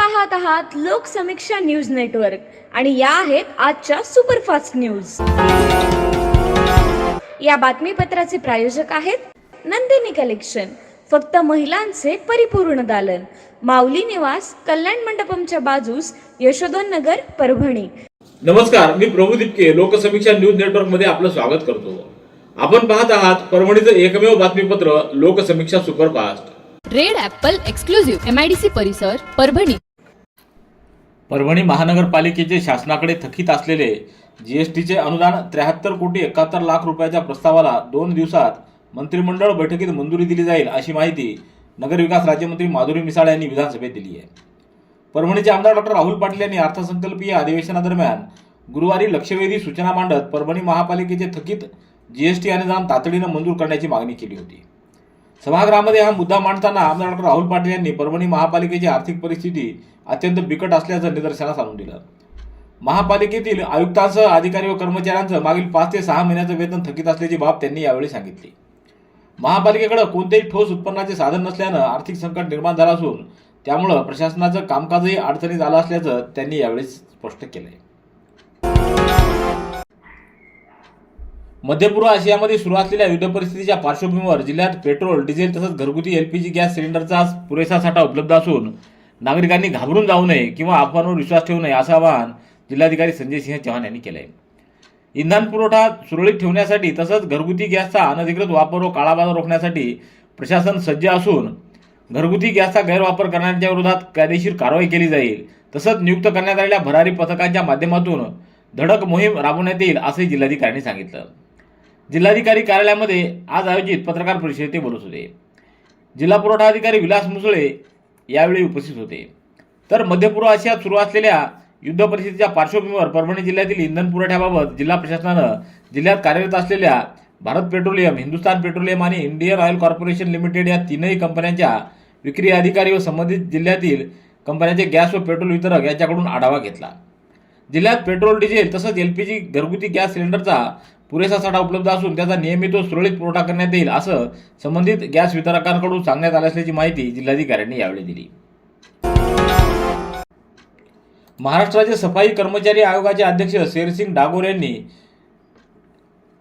पाहत आहात Loksamiksha news network आणि या आहेत आजच्या सुपरफास्ट न्यूज। या बातमीपत्राचे प्रायोजक आहेत नंदिनी कलेक्शन, फक्त महिलांचे परिपूर्ण दालन, माऊली निवास, कल्याण मंडपमच्या बाजूस, यशोधन नगर, परभणी। नमस्कार, मी प्रभू दिपके लोकसमीक्षा न्यूज नेटवर्क मध्ये आपलं स्वागत करतो। आपण पाहत आहात परभणीचं एकमेव बातमीपत्र Loksamiksha superfast. Red Apple exclusive MIDC परिसर परभणी। परभणी महानगरपालिकेचे शासनाकडे थकीत असलेले जीएसटीचे अनुदान 73,71,00,000 रुपयाच्या प्रस्तावाला 2 दिवसात मंत्रिमंडळ बैठकीत मंजुरी दिली जाईल, अशी माहिती नगरविकास राज्यमंत्री माधुरी मिसाळ यांनी विधानसभेत दिली आहे। परभणीचे आमदार डॉ. राहुल पाटील यांनी अर्थसंकल्पीय अधिवेशनादरम्यान गुरुवारी लक्षवेधी सूचना मांडत परभणी महापालिकेचे थकीत जीएसटी अनुदान तातडीने मंजूर करण्याची मागणी केली होती। सभागृहामध्ये हा मुद्दा मांडताना आमदार डॉ. राहुल पाटील यांनी परभणी महापालिकेची आर्थिक परिस्थिती अत्यंत बिकट असल्याचं निदर्शनास आणून दिलं। महापालिकेतील आयुक्तांसह अधिकारी व कर्मचाऱ्यांचं मागील 5 ते 6 महिन्याचं वेतन थकीत असल्याची बाब त्यांनी यावेळी सांगितली। महापालिकेकडे कोणतेही ठोस उत्पन्नाचे साधन नसल्यानं आर्थिक संकट निर्माण झालं असून त्यामुळे प्रशासनाचं कामकाजही अडचणीत आलं असल्याचं त्यांनी यावेळी स्पष्ट केलंय। मध्य पूर्व आशियामध्ये सुरू असलेल्या युद्ध परिस्थितीच्या पार्श्वभूमीवर जिल्ह्यात पेट्रोल, डिझेल तसंच घरगुती LPG गॅस सिलेंडरचा पुरेसा साठा उपलब्ध असून नागरिकांनी घाबरून जाऊ नये किंवा अफवांवर विश्वास ठेवू नये असं आवाहन जिल्हाधिकारी संजय सिंह चव्हाण यांनी केलंय। इंधन पुरवठा सुरळीत ठेवण्यासाठी तसंच घरगुती गॅसचा अनधिकृत वापर व काळाबाजार रोखण्यासाठी प्रशासन सज्ज असून घरगुती गॅसचा गैरवापर करणाऱ्यांच्या विरोधात कायदेशीर कारवाई केली जाईल। तसंच नियुक्त करण्यात आलेल्या भरारी पथकांच्या माध्यमातून धडक मोहीम राबवण्यात येईल असंही जिल्हाधिकाऱ्यांनी सांगितलं। जिल्हाधिकारी कार्यालयामध्ये आज आयोजित पत्रकार परिषदेत ते बोलत होते। जिल्हा पुरवठा अधिकारी विलास मुसळे यावेळी उपस्थित होते। तर मध्य पूर्व आशियात सुरू असलेल्या युद्ध परिस्थितीच्या पार्श्वभूमीवर परभणी जिल्ह्यातील इंधन पुरवठ्याबाबत जिल्हा प्रशासनानं जिल्ह्यात कार्यरत असलेल्या भारत पेट्रोलियम, हिंदुस्थान पेट्रोलियम आणि इंडियन ऑइल कॉर्पोरेशन लिमिटेड या तीनही कंपन्यांच्या विक्री अधिकारी व संबंधित जिल्ह्यातील कंपन्यांचे गॅस व पेट्रोल वितरक यांच्याकडून आढावा घेतला। जिल्ह्यात पेट्रोल, डिझेल तसंच LPG घरगुती गॅस सिलेंडरचा पुरेसा साठा उपलब्ध असून त्याचा नियमित व सुरळीत पुरवठा करण्यात येईल असं संबंधित गॅस वितरकांकडून सांगण्यात आलं असल्याची माहिती जिल्हाधिकाऱ्यांनी यावेळी दिली। महाराष्ट्र राज्य सफाई कर्मचारी आयोगाचे अध्यक्ष शेरसिंग डागोर यांनी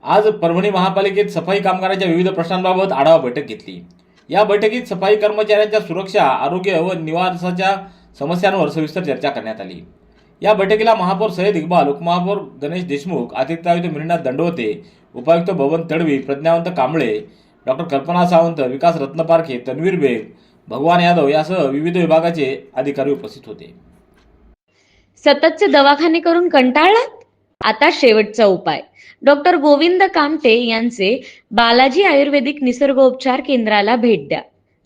आज परभणी महापालिकेत सफाई कामगारांच्या विविध प्रश्नांबाबत आढावा बैठक घेतली। या बैठकीत सफाई कर्मचाऱ्यांच्या सुरक्षा, आरोग्य व निवासाच्या समस्यांवर सविस्तर चर्चा करण्यात आली। या बैठकीला महापौर सय्यद इक्बाल, उपमहापौर गणेश देशमुख, अतिरिक्त आयुक्त मिलिंद दंडवते, उपायुक्त बबन तडवी, प्रज्ञावंत कांबळे, डॉ. कल्पना सावंत, विकास रत्नपारखे, तन्वीर बेग, भगवान यादव यासह विविध विभागाचे अधिकारी उपस्थित होते। सततचे दवाखाने करून कंटाळलात? आता शेवटचा उपाय। डॉक्टर गोविंद कामटे यांचे बालाजी आयुर्वेदिक निसर्गोपचार केंद्राला भेट द्या।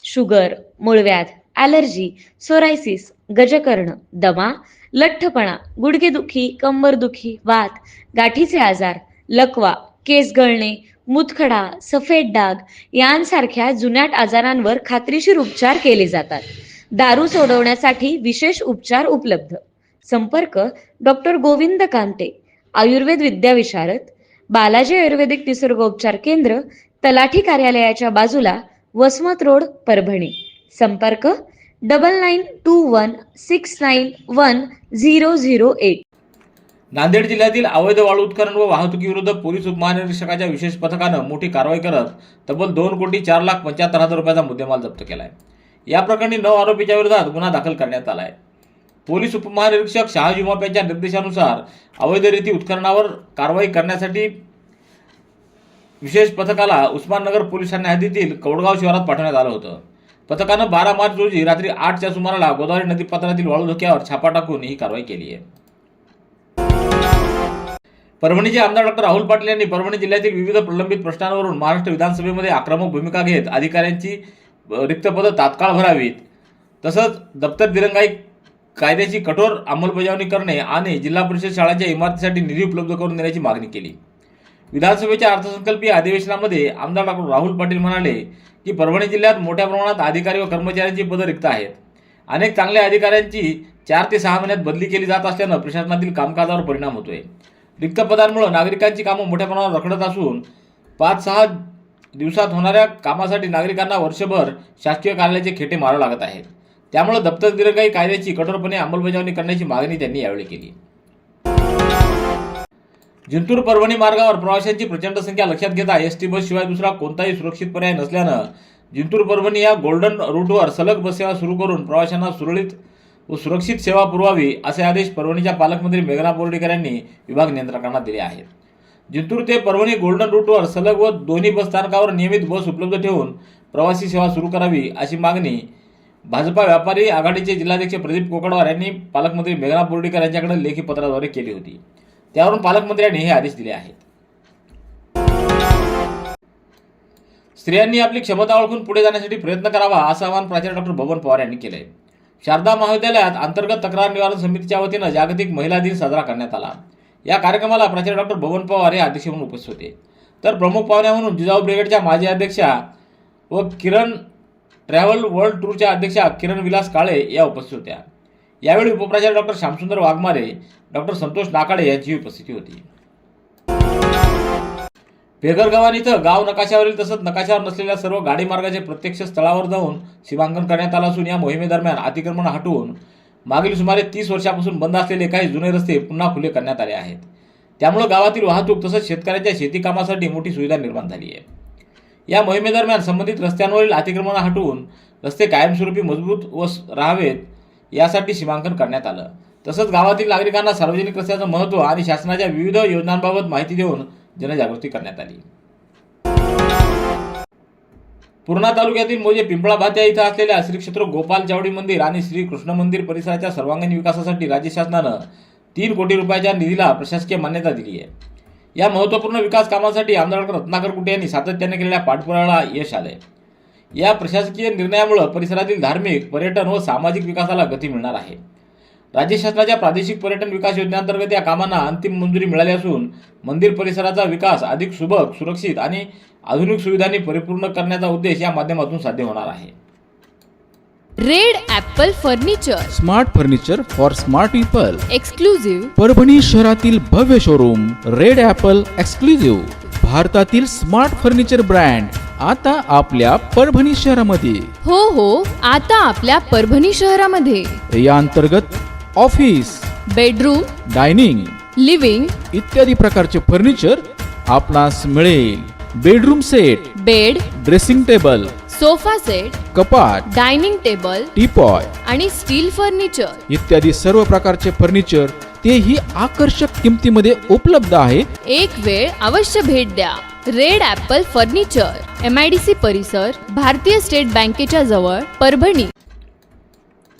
शुगर, मूळव्याध, ॲलर्जी, सोरायसिस, गजकर्ण, दमा, लठ्ठपणा, गुडघेदुखी, कंबरदुखी, वात, गाठीचे आजार, लकवा, केस गळणे, मूतखडा, सफेद डाग यांसारख्या जुनाट आजारांवर खात्रीशीर उपचार केले जातात। दारू सोडवण्यासाठी विशेष उपचार उपलब्ध। संपर्क डॉक्टर गोविंद कामटे, आयुर्वेद विद्याविशारद, बालाजी आयुर्वेदिक निसर्गोपचार केंद्र, तलाठी कार्यालयाच्या बाजूला, वसमत रोड, परभणी। संपर्क 9921691008। नांदेड जिल्ह्यातील अवैध वाळू उत्खनन व वाहतुकीविरुद्ध पोलीस उपमहानिरीक्षकाच्या विशेष पथकानं मोठी कारवाई करत तब्बल 2,04,75,000 रुपयाचा मुद्देमाल जप्त केलाय। या प्रकरणी 9 आरोपींच्या विरोधात गुन्हा दाखल करण्यात आलाय। पोलीस उपमहानिरीक्षक शहाजी उमाप यांच्या निर्देशानुसार अवैधरित्या उत्खननावर कारवाई करण्यासाठी विशेष पथकाला उस्माननगर पोलीस ठाणे हद्दीतील कवडगाव शिवारात पाठवण्यात आलं होतं। पथकानं 12 मार्च रोजी रात्री 8च्या सुमाराला गोदावरी नदीपात्रातील वाळू धोक्यावर छापा टाकून ही कारवाई केली आहे। परभणीचे आमदार डॉ. राहुल पाटील यांनी परभणी जिल्ह्यातील विविध प्रलंबित प्रश्नांवरून महाराष्ट्र विधानसभेमध्ये आक्रमक भूमिका घेत अधिकाऱ्यांची रिक्त पदं तात्काळ भरावीत, तसंच दप्तर दिरंगाई कायद्याची कठोर अंमलबजावणी करणे आणि जिल्हा परिषद शाळांच्या इमारतीसाठी निधी उपलब्ध करून देण्याची मागणी केली। विधानसभेच्या अर्थसंकल्पीय अधिवेशनामध्ये आमदार डॉ. राहुल पाटील म्हणाले की परभणी जिल्ह्यात मोठ्या प्रमाणात अधिकारी व कर्मचाऱ्यांची पदं रिक्त आहेत। अनेक चांगल्या अधिकाऱ्यांची 4 ते 6 महिन्यात बदली केली जात असल्यानं प्रशासनातील कामकाजावर परिणाम होतोय। रिक्त पदांमुळे नागरिकांची कामं मोठ्या प्रमाणावर रखडत असून 5-6 दिवसात होणाऱ्या कामासाठी नागरिकांना वर्षभर शासकीय कार्यालयाचे खेटे मारावे लागत आहेत। त्यामुळे दप्तर दिरंगाई कायद्याची कठोरपणे अंमलबजावणी करण्याची मागणी त्यांनी यावेळी केली. जिंतूर परभणी मार्गावर प्रवाशांची प्रचंड संख्या लक्षात घेता एसटी बस शिवाय दुसरा कोणताही सुरक्षित पर्याय नसल्यानं जिंतूर परभणी या गोल्डन रूटवर सलग बस सेवा सुरू करून प्रवाशांना सुरळीत व सुरक्षित सेवा पुरवावी असे आदेश परभणीच्या पालकमंत्री मेघना बोर्डीकर यांनी विभाग नियंत्रकांना दिले आहेत. जिंतूर ते परभणी गोल्डन रूटवर सलग व दोन्ही बस स्थानकावर नियमित बस उपलब्ध ठेवून प्रवासी सेवा सुरू करावी अशी मागणी भाजपा व्यापारी आघाडीचे जिल्हाध्यक्ष प्रदीप कोकडवार यांनी पालकमंत्री मेघना बोर्डीकर यांच्याकडे लेखी पत्राद्वारे केली होती. त्यावरून पालकमंत्र्यांनी हे आदेश दिले आहेत. स्त्रियांनी आपली क्षमता ओळखून पुढे जाण्यासाठी प्रयत्न करावा असं आवाहन प्राचार्य डॉक्टर बबन पवार यांनी केले. शारदा महाविद्यालयात अंतर्गत तक्रार निवारण समितीच्या वतीनं जागतिक महिला दिन साजरा करण्यात आला. या कार्यक्रमाला प्राचार्य डॉक्टर बबन पवार हे अध्यक्ष म्हणून उपस्थित होते. तर प्रमुख पाहुण्या म्हणून जिजाऊ ब्रिगेडच्या माजी अध्यक्षा व किरण ट्रॅव्हल वर्ल्ड टूरच्या अध्यक्षा किरण विलास काळे या उपस्थित होत्या. यावेळी उपप्राचार्य डॉक्टर श्यामसुंदर वाघमारे, डॉक्टर संतोष नाकाडे यांची उपस्थिती होती. पेघर गावात इथं गाव नकाशावरील तसंच नकाशावर नसलेल्या सर्व गाडी मार्गाचे प्रत्यक्ष स्थळावर जाऊन सीमांकन करण्यात आलं असून या मोहिमेदरम्यान अतिक्रमण हटवून मागील सुमारे 30 वर्षापासून बंद असलेले काही जुने रस्ते पुन्हा खुले करण्यात आले आहेत. त्यामुळे गावातील वाहतूक तसंच शेतकऱ्यांच्या शेती कामासाठी मोठी सुविधा निर्माण झाली आहे. या मोहिमेदरम्यान संबंधित रस्त्यांवरील अतिक्रमण हटवून रस्ते कायमस्वरूपी मजबूत व राहावेत यासाठी सीमांकन करण्यात आलं. तसंच गावातील नागरिकांना सार्वजनिक रस्त्याचं महत्त्व आणि शासनाच्या विविध योजनांबाबत माहिती देऊन जनजागृती करण्यात आली. पूर्णा तालुक्यातील मोजे पिंपळा भात्या इथं असलेल्या श्री क्षेत्र गोपाल चावडी मंदिर आणि श्री कृष्ण मंदिर परिसराच्या सर्वांगीण विकासासाठी राज्य शासनानं 3 कोटी रुपयाच्या निधीला प्रशासकीय मान्यता दिली आहे. या महत्त्वपूर्ण विकास कामांसाठी आमदार डॉक्टर रत्नाकर कुटे यांनी सातत्याने केलेल्या पाठपुराव्याला यश आलंय. या प्रशासकीय निर्णयामुळे परिसरातील धार्मिक, पर्यटन व सामाजिक विकासाला गती मिळणार आहे. राज्य शासनाच्या प्रादेशिक पर्यटन विकास योजनेअंतर्गत या कामांना अंतिम मंजुरी मिळाली असून मंदिर परिसराचा विकास अधिक सुबक, सुरक्षित आणि आधुनिक सुविधांनी परिपूर्ण करण्याचा उद्देश या माध्यमातून साध्य होणार आहे. Red Apple furniture, smart furniture for smart people. Exclusive Parbhani शहरातील भव्य शोरूम रेड ॲपल एक्सक्लुझिव्ह, भारतातील स्मार्ट फर्निचर ब्रँड आता आपल्या परभणी शहरामध्ये. हो, आता आपल्या परभणी शहरामध्ये. या अंतर्गत ऑफिस, बेडरूम, डायनिंग, लिव्हिंग इत्यादी प्रकारचे फर्निचर आपणास मिळेल. Bedroom set, bed, dressing table, sofa set, कपाट, डायनिंग टेबल टीपॉय आणि स्टील फर्निचर इत्यादी सर्व प्रकारचे फर्निचर तेही आकर्षक किमतीमध्ये उपलब्ध आहे. एक वेळ अवश्य भेट द्या. रेड ॲपल फर्निचर, MIDC परिसर, भारतीय स्टेट बँकेच्या जवळ, परभणी.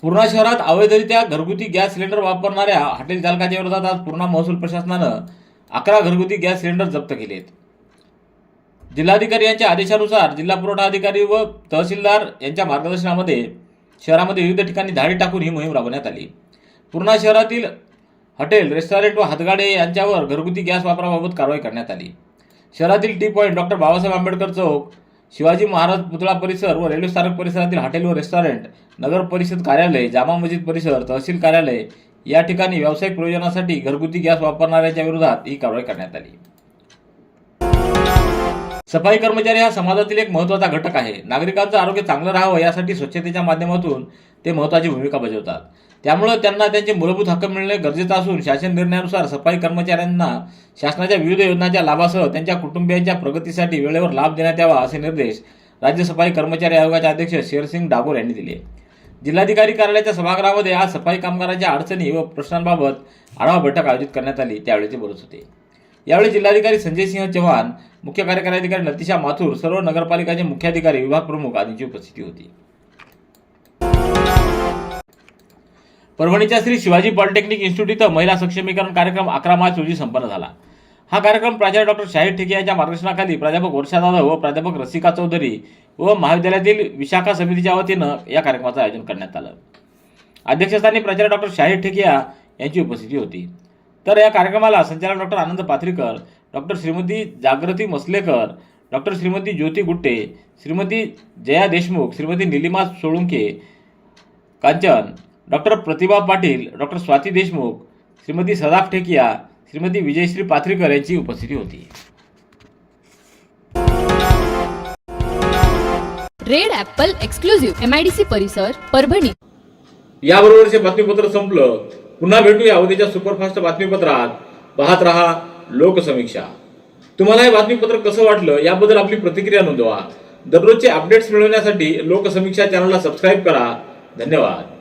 पूर्णा शहरात अवैधरित्या घरगुती गॅस सिलेंडर वापरणाऱ्या हॉटेल चालकाच्या विरोधात आज पूर्णा महसूल प्रशासनानं 11 घरगुती गॅस सिलेंडर जप्त केलेत. जिल्हाधिकारी यांच्या आदेशानुसार जिल्हा पुरवठा अधिकारी व तहसीलदार यांच्या मार्गदर्शनामध्ये शहरामध्ये विविध ठिकाणी धाडी टाकून ही मोहीम राबवण्यात आली. पूर्णा शहरातील हॉटेल, रेस्टॉरंट व हातगाडे यांच्यावर घरगुती गॅस वापराबाबत कारवाई करण्यात आली. शहरातील T point, doctor Babasaheb Ambedkar चौक, शिवाजी महाराज पुतळा परिसर व रेल्वे स्थानक परिसरातील हॉटेल व रेस्टॉरंट, नगर परिषद कार्यालय, जामा मस्जिद परिसर, तहसील कार्यालय या ठिकाणी व्यावसायिक प्रयोजनासाठी घरगुती गॅस वापरणाऱ्यांच्या विरोधात ही कारवाई करण्यात आली. सफाई कर्मचारी हा समाजातील एक महत्त्वाचा घटक आहे. नागरिकांचं आरोग्य चांगलं राहावं यासाठी स्वच्छतेच्या माध्यमातून ते महत्त्वाची भूमिका बजावतात. त्यामुळे त्यांना त्यांचे मूलभूत हक्क मिळणे गरजेचं असून शासन निर्णयानुसार सफाई कर्मचाऱ्यांना शासनाच्या विविध योजनांच्या लाभासह त्यांच्या कुटुंबियांच्या प्रगतीसाठी वेळेवर लाभ देण्यात यावा असे निर्देश राज्य सफाई कर्मचारी आयोगाचे अध्यक्ष शेरसिंग डागोर यांनी दिले. जिल्हाधिकारी कार्यालयाच्या सभागृहामध्ये आज सफाई कामगारांच्या अडचणी व प्रश्नांबाबत आढावा बैठक आयोजित करण्यात आली. त्यावेळी ते बोलत होते. यावेळी जिल्हाधिकारी संजय सिंह चव्हाण, मुख्य कार्यकारी अधिकारी लतिशा माथुर, सर्व नगरपालिकाचे मुख्याधिकारी, विभाग प्रमुख आदींची उपस्थिती होती. परभणीच्या श्री शिवाजी पॉलिटेक्निक इन्स्टिट्यूट इथं महिला सक्षमीकरण कार्यक्रम 11 मार्च रोजी संपन्न झाला. हा कार्यक्रम प्राचार्य डॉक्टर शाहीर ठेके यांच्या मार्गदर्शनाखाली प्राध्यापक वर्षा जाधव व प्राध्यापक रसिका चौधरी व महाविद्यालयातील विशाखा समितीच्या वतीनं या कार्यक्रमाचं आयोजन करण्यात आलं. अध्यक्षस्थानी प्राचार्य डॉक्टर शाहीर ठेके यांची उपस्थिती होती. तर या कार्यक्रमाला संचालक डॉक्टर आनंद पाथरीकर, डॉक्टर श्रीमती जागृती मसलेकर, डॉक्टर श्रीमती ज्योती गुट्टे, श्रीमती जया देशमुख, श्रीमती निलिमा सोळुंके कांचन, डॉक्टर प्रतिभा पाटील, डॉक्टर स्वाती देशमुख, श्रीमती सदाफ ठेकिया, श्रीमती विजयश्री पाथरीकर यांची उपस्थिती होती. रेड ॲपल एक्सक्लुझिव्ह, MIDC परिसर, परभणी. याबरोबरचे बातमीपत्र संपलं. पुन्हा भेटूया उद्याच्या सुपरफास्ट बातमीपत्रात. पाहत रहा लोकसमीक्षा. तुम्हाला हे बातमीपत्र कसं वाटलं याबद्दल आपली प्रतिक्रिया नोंदवा. दररोजचे अपडेट्स मिळवण्यासाठी लोकसमीक्षा चॅनलला सबस्क्राईब करा. धन्यवाद.